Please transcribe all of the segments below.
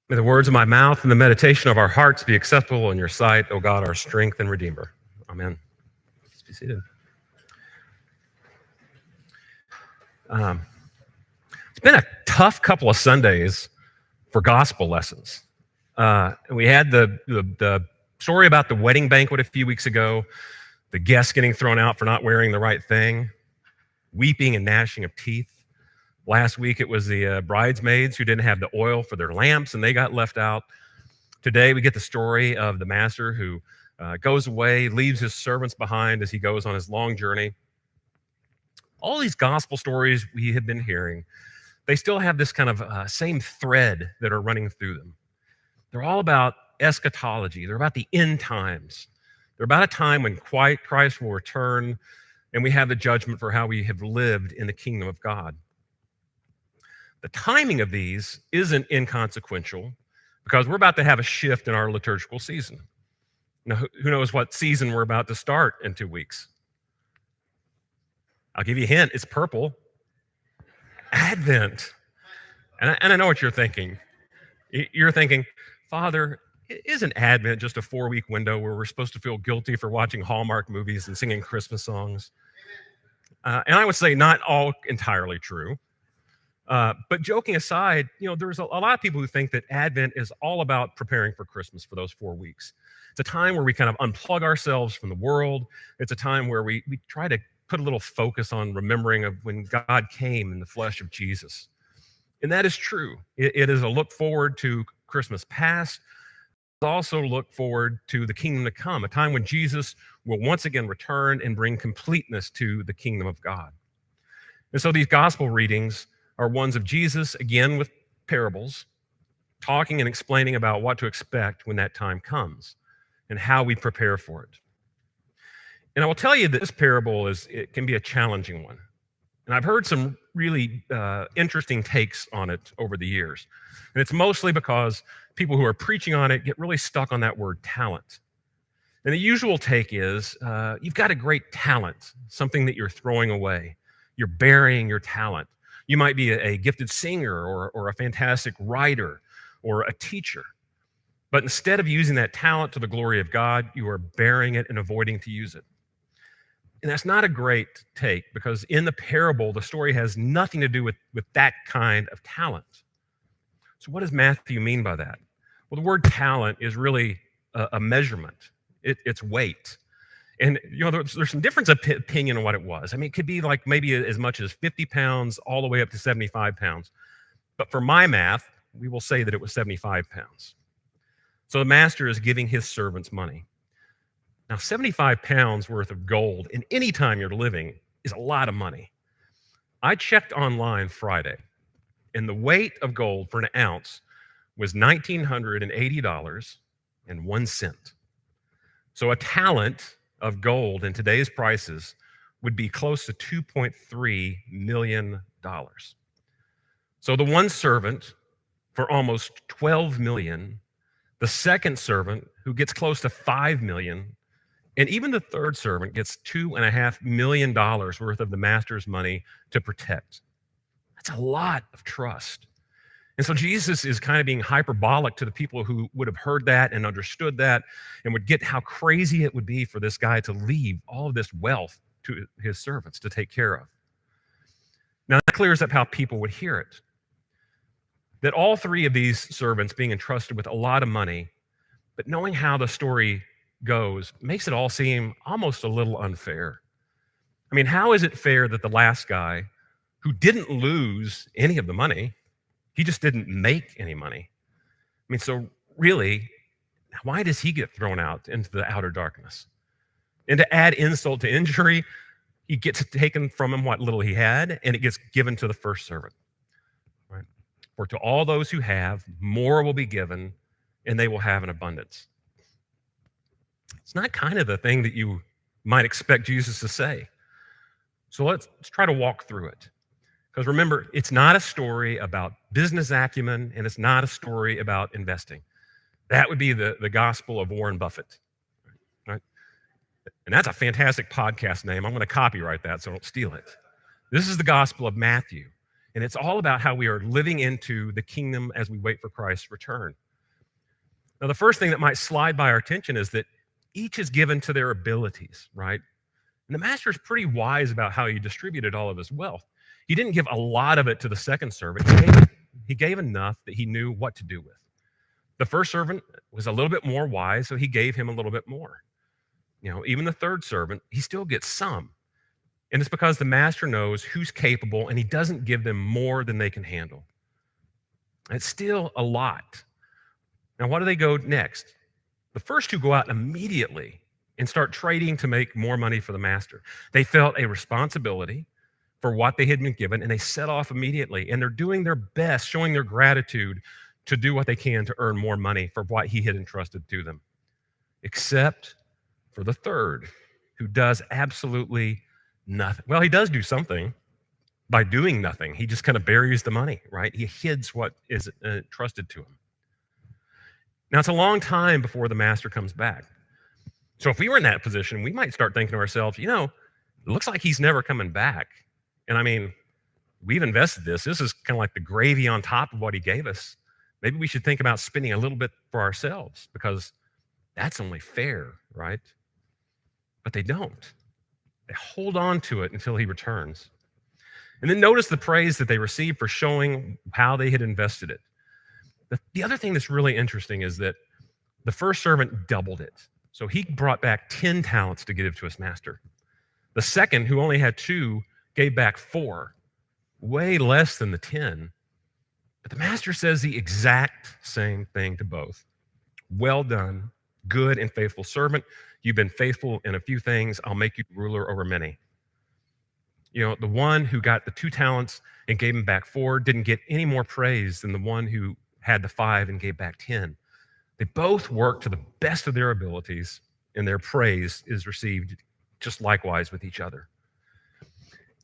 May the words of my mouth and the meditation of our hearts be acceptable in your sight, O God, our strength and Redeemer. Amen. Please be seated. It's been a tough couple of Sundays for gospel lessons. We had the story about the wedding banquet a few weeks ago, the guests getting thrown out for not wearing the right thing, weeping and gnashing of teeth. Last week, it was the bridesmaids who didn't have the oil for their lamps, and they got left out. Today, we get the story of the master who goes away, leaves his servants behind as he goes on his long journey. All these gospel stories we have been hearing, they still have this kind of same thread that are running through them. They're all about eschatology. They're about the end times. They're about a time when Christ will return, and we have the judgment for how we have lived in the kingdom of God. The timing of these isn't inconsequential because we're about to have a shift in our liturgical season. Now, who knows what season we're about to start in 2 weeks? I'll give you a hint. It's purple. Advent. And I know what you're thinking. You're thinking, Father, isn't Advent just a 4-week window where we're supposed to feel guilty for watching Hallmark movies and singing Christmas songs? And I would say not all entirely true. But joking aside, there's a lot of people who think that Advent is all about preparing for Christmas for those 4 weeks. It's a time where we kind of unplug ourselves from the world. It's a time where we try to put a little focus on remembering of when God came in the flesh of Jesus. And that is true. It is a look forward to Christmas past. It's also look forward to the kingdom to come, a time when Jesus will once again return and bring completeness to the kingdom of God. And so these gospel readings are ones of Jesus, again with parables, talking and explaining about what to expect when that time comes and how we prepare for it. And I will tell you that this parable it can be a challenging one. And I've heard some really interesting takes on it over the years. And it's mostly because people who are preaching on it get really stuck on that word talent. And the usual take is, you've got a great talent, something that you're throwing away. You're burying your talent. You might be a gifted singer or a fantastic writer or a teacher. But instead of using that talent to the glory of God, you are burying it and avoiding to use it. And that's not a great take because in the parable, the story has nothing to do with that kind of talent. So what does Matthew mean by that? Well, the word talent is really a measurement. It's weight. And there's some difference of opinion on what it was. I mean, it could be like maybe as much as 50 pounds all the way up to 75 pounds. But for my math, we will say that it was 75 pounds. So the master is giving his servants money. Now, 75 pounds worth of gold in any time you're living is a lot of money. I checked online Friday, and the weight of gold for an ounce was $1,980.01. So a talent of gold in today's prices would be close to $2.3 million. So the one servant for almost $12 million, the second servant who gets close to $5 million, and even the third servant gets $2.5 million worth of the master's money to protect. That's a lot of trust. And so Jesus is kind of being hyperbolic to the people who would have heard that and understood that and would get how crazy it would be for this guy to leave all of this wealth to his servants to take care of. Now, that clears up how people would hear it. That all three of these servants being entrusted with a lot of money, but knowing how the story goes makes it all seem almost a little unfair. I mean, how is it fair that the last guy, who didn't lose any of the money, he just didn't make any money? I mean, so really, why does he get thrown out into the outer darkness? And to add insult to injury, he gets taken from him what little he had, and it gets given to the first servant. Right? For to all those who have, more will be given, and they will have an abundance. It's not kind of the thing that you might expect Jesus to say. So let's try to walk through it. Because remember, it's not a story about business acumen, and it's not a story about investing. That would be the gospel of Warren Buffett. Right? And that's a fantastic podcast name. I'm going to copyright that so I don't steal it. This is the gospel of Matthew. And it's all about how we are living into the kingdom as we wait for Christ's return. Now, the first thing that might slide by our attention is that each is given to their abilities, right? And the master's pretty wise about how he distributed all of his wealth. He didn't give a lot of it to the second servant. He gave enough that he knew what to do with. The first servant was a little bit more wise, so he gave him a little bit more. Even the third servant, he still gets some. And it's because the master knows who's capable, and he doesn't give them more than they can handle. It's still a lot. Now, what do they go next? The first two go out immediately and start trading to make more money for the master. They felt a responsibility for what they had been given, and they set off immediately. And they're doing their best, showing their gratitude to do what they can to earn more money for what he had entrusted to them. Except for the third, who does absolutely nothing. Well, he does do something by doing nothing. He just kind of buries the money, right? He hides what is entrusted to him. Now, it's a long time before the master comes back. So if we were in that position, we might start thinking to ourselves, it looks like he's never coming back. And I mean, we've invested this. This is kind of like the gravy on top of what he gave us. Maybe we should think about spending a little bit for ourselves, because that's only fair, right? But they don't. They hold on to it until he returns. And then notice the praise that they received for showing how they had invested it. The other thing that's really interesting is that the first servant doubled it. So he brought back 10 talents to give to his master. The second, who only had 2, gave back 4, way less than the 10. But the master says the exact same thing to both. Well done, good and faithful servant. You've been faithful in a few things. I'll make you ruler over many. The one who got the 2 talents and gave him back 4 didn't get any more praise than the one who had the 5 and gave back 10. They both worked to the best of their abilities, and their praise is received just likewise with each other.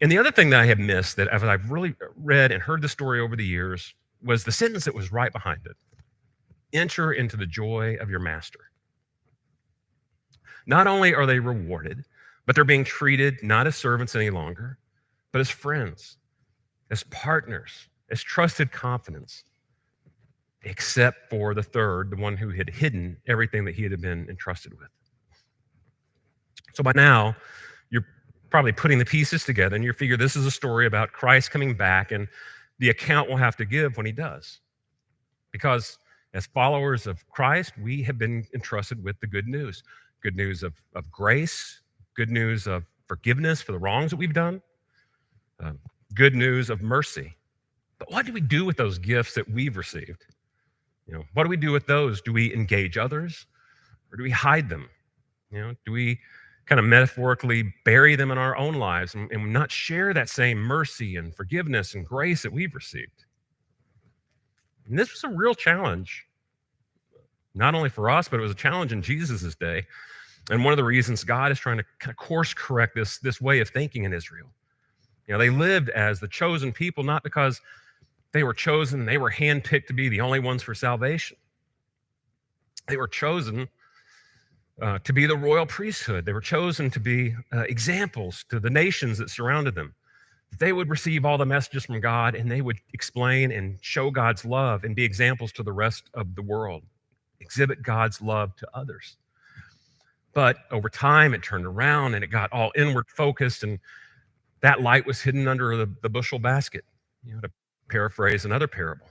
And the other thing that I have missed, that as I've really read and heard the story over the years, was the sentence that was right behind it. Enter into the joy of your master. Not only are they rewarded, but they're being treated not as servants any longer, but as friends, as partners, as trusted confidants, except for the third, the one who had hidden everything that he had been entrusted with. So by now, you're probably putting the pieces together, and you figure this is a story about Christ coming back and the account we'll have to give when he does. Because as followers of Christ, we have been entrusted with the good news of grace, good news of forgiveness for the wrongs that we've done, good news of mercy. But what do we do with those gifts that we've received? What do we do with those? Do we engage others, or do we hide them? Do we kind of metaphorically bury them in our own lives and not share that same mercy and forgiveness and grace that we've received? And this was a real challenge, not only for us, but it was a challenge in Jesus' day. And one of the reasons God is trying to kind of course correct this way of thinking in Israel. They lived as the chosen people, not because they were chosen, they were handpicked to be the only ones for salvation. They were chosen to be the royal priesthood. They were chosen to be examples to the nations that surrounded them. They would receive all the messages from God, and they would explain and show God's love and be examples to the rest of the world, exhibit God's love to others. But over time, it turned around and it got all inward focused, and that light was hidden under the bushel basket, to paraphrase another parable.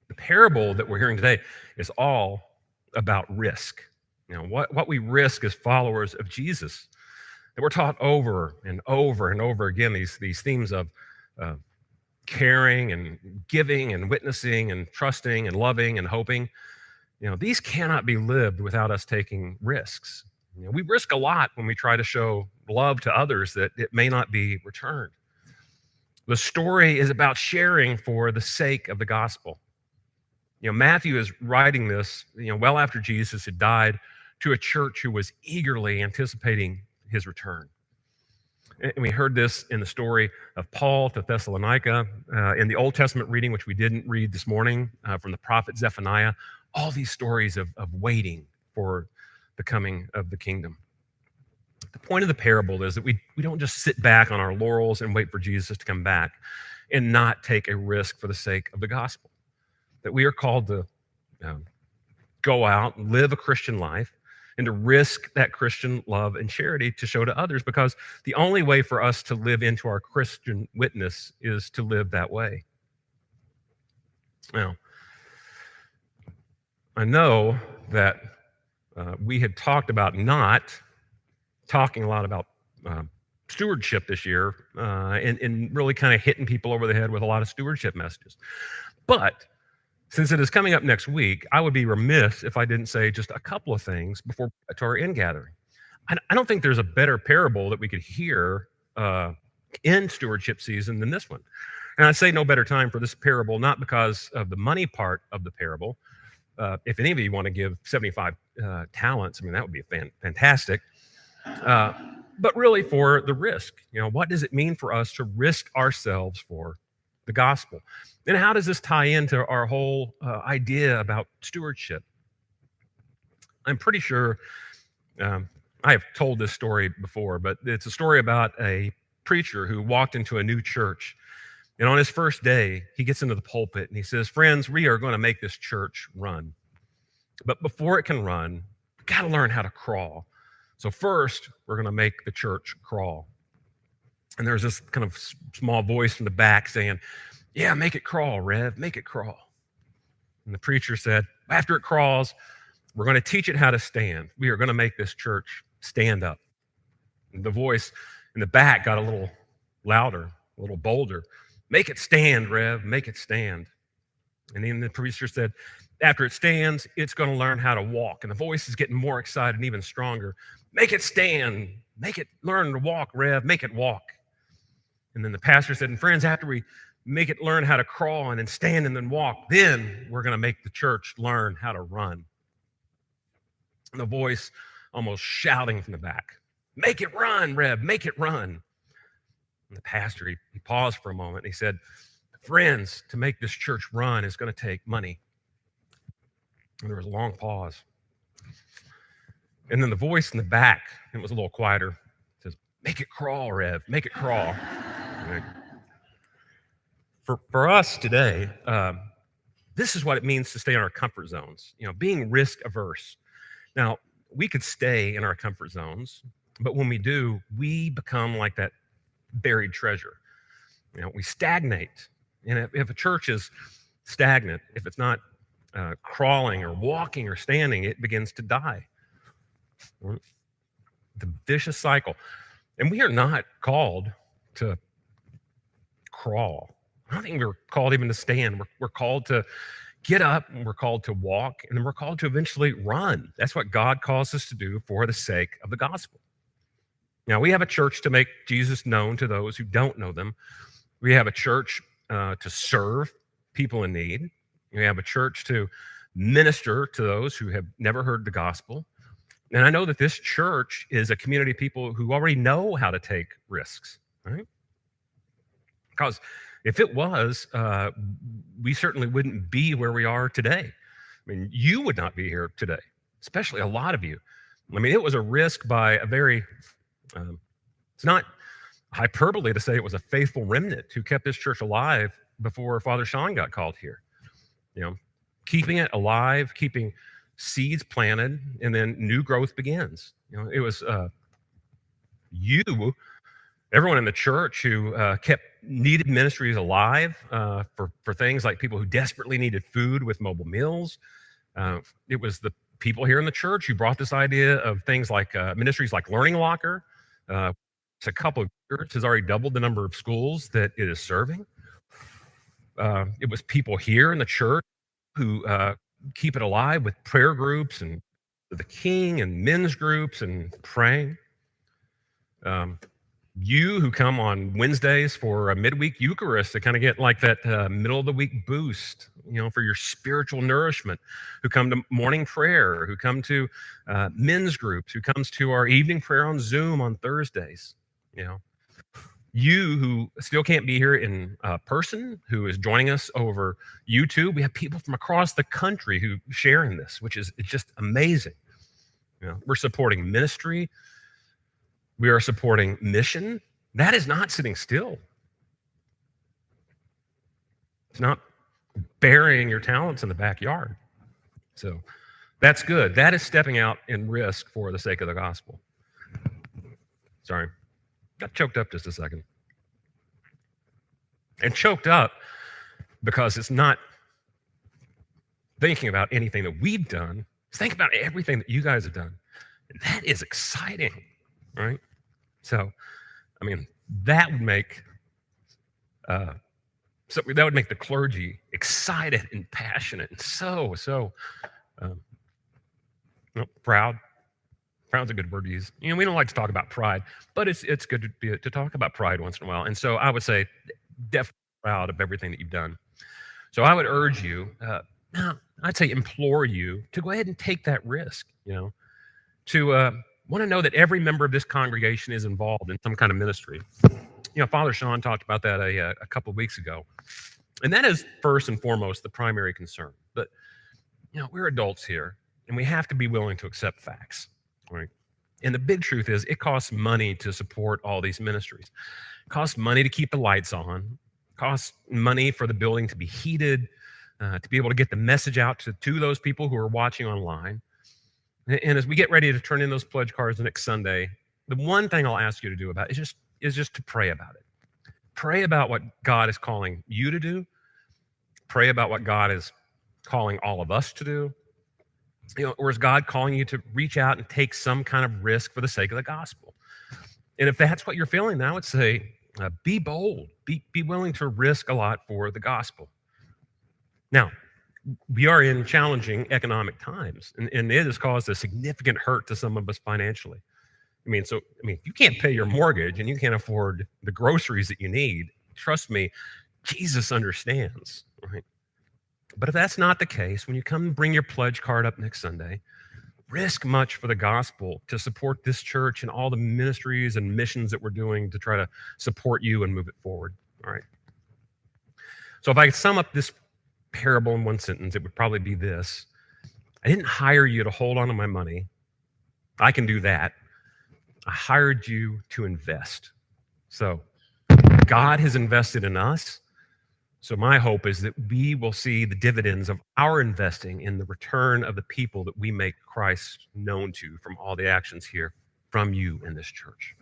The parable that we're hearing today is all about risk. What we risk as followers of Jesus. That we're taught over and over and over again, these themes of caring and giving and witnessing and trusting and loving and hoping. These cannot be lived without us taking risks. We risk a lot when we try to show love to others that it may not be returned. The story is about sharing for the sake of the gospel. Matthew is writing this, well after Jesus had died, to a church who was eagerly anticipating his return. And we heard this in the story of Paul to Thessalonica, in the Old Testament reading, which we didn't read this morning, from the prophet Zephaniah. All these stories of waiting for the coming of the kingdom. The point of the parable is that we don't just sit back on our laurels and wait for Jesus to come back. and not take a risk for the sake of the gospel. That we are called to um, go out and live a Christian life and to risk that Christian love and charity to show to others, because the only way for us to live into our Christian witness is to live that way. Now, I know that we had talked about not talking a lot about stewardship this year and really kind of hitting people over the head with a lot of stewardship messages. But since it is coming up next week, I would be remiss if I didn't say just a couple of things before we get to our end gathering. I don't think there's a better parable that we could hear in stewardship season than this one. And I say no better time for this parable, not because of the money part of the parable. If any of you want to give 75 talents, I mean, that would be fantastic. But really for the risk. What does it mean for us to risk ourselves for the gospel? And how does this tie into our whole idea about stewardship? I'm pretty sure I have told this story before, but it's a story about a preacher who walked into a new church. And on his first day, he gets into the pulpit and he says, "Friends, we are going to make this church run. But before it can run, we've got to learn how to crawl. So first, we're going to make the church crawl." And there's this kind of small voice from the back saying, "Yeah, make it crawl, Rev, make it crawl." And the preacher said, "After it crawls, we're going to teach it how to stand. We are going to make this church stand up." And the voice in the back got a little louder, a little bolder. "Make it stand, Rev, make it stand." And then the preacher said, "After it stands, it's going to learn how to walk." And the voice is getting more excited and even stronger. "Make it stand, make it learn to walk, Rev, make it walk." And then the pastor said, "And friends, after we make it learn how to crawl and then stand and then walk, then we're going to make the church learn how to run." And the voice almost shouting from the back, "Make it run, Rev, make it run." And the pastor, he paused for a moment and he said, "Friends, to make this church run is going to take money." And there was a long pause. And then the voice in the back, it was a little quieter, says, "Make it crawl, Rev, make it crawl." Right? For us today, this is what it means to stay in our comfort zones, being risk averse. Now, we could stay in our comfort zones, but when we do, we become like that buried treasure. We stagnate. And if a church is stagnant, if it's not crawling or walking or standing, it begins to die. The vicious cycle. And we are not called to crawl. I don't think we're called even to stand. We're called to get up, and we're called to walk, and then we're called to eventually run. That's what God calls us to do for the sake of the gospel. Now, we have a church to make Jesus known to those who don't know them. We have a church to serve people in need. We have a church to minister to those who have never heard the gospel. And I know that this church is a community of people who already know how to take risks, right? Because if it was, we certainly wouldn't be where we are today. I mean, you would not be here today, especially a lot of you. I mean, it was a risk by a very, it's not hyperbole to say it was a faithful remnant who kept this church alive before Father Sean got called here. Keeping it alive, keeping seeds planted, and then new growth begins. It was everyone in the church who kept needed ministries alive for things like people who desperately needed food with mobile meals. It was the people here in the church who brought this idea of things like ministries like Learning Locker. It's a couple of years, has already doubled the number of schools that it is serving. It was people here in the church who keep it alive with prayer groups and the King and men's groups and praying. You who come on Wednesdays for a midweek Eucharist to kind of get like that middle of the week boost, for your spiritual nourishment, who come to morning prayer, who come to men's groups, who comes to our evening prayer on Zoom on Thursdays. You who still can't be here in person, who is joining us over YouTube. We have people from across the country who sharing this, which is it's just amazing. We're supporting ministry. We are supporting mission. That is not sitting still. It's not burying your talents in the backyard. So that's good. That is stepping out in risk for the sake of the gospel. Sorry, got choked up just a second. And choked up because it's not thinking about anything that we've done. It's thinking about everything that you guys have done. And that is exciting, right? So, I mean, that would make the clergy excited and passionate and so proud. Proud's a good word to use. We don't like to talk about pride, but it's good to talk about pride once in a while. And so I would say, definitely proud of everything that you've done. So I would urge you, I'd say implore you to go ahead and take that risk, to want to know that every member of this congregation is involved in some kind of ministry. Father Sean talked about that a couple of weeks ago. And that is first and foremost the primary concern. But, we're adults here, and we have to be willing to accept facts, right? And the big truth is it costs money to support all these ministries. It costs money to keep the lights on. It costs money for the building to be heated, to be able to get the message out to those people who are watching online. And as we get ready to turn in those pledge cards next Sunday, the one thing I'll ask you to do about it is just to pray about it. Pray about what God is calling you to do. Pray about what God is calling all of us to do. Or is God calling you to reach out and take some kind of risk for the sake of the gospel? And if that's what you're feeling, then I would say, be bold. Be willing to risk a lot for the gospel. Now, we are in challenging economic times, and it has caused a significant hurt to some of us financially. If you can't pay your mortgage and you can't afford the groceries that you need, trust me, Jesus understands, right? But if that's not the case, when you come and bring your pledge card up next Sunday, risk much for the gospel to support this church and all the ministries and missions that we're doing to try to support you and move it forward, all right? So if I could sum up this parable in one sentence, it would probably be this. I didn't hire you to hold on to my money. I can do that. I hired you to invest. So God has invested in us. So my hope is that we will see the dividends of our investing in the return of the people that we make Christ known to from all the actions here from you in this church.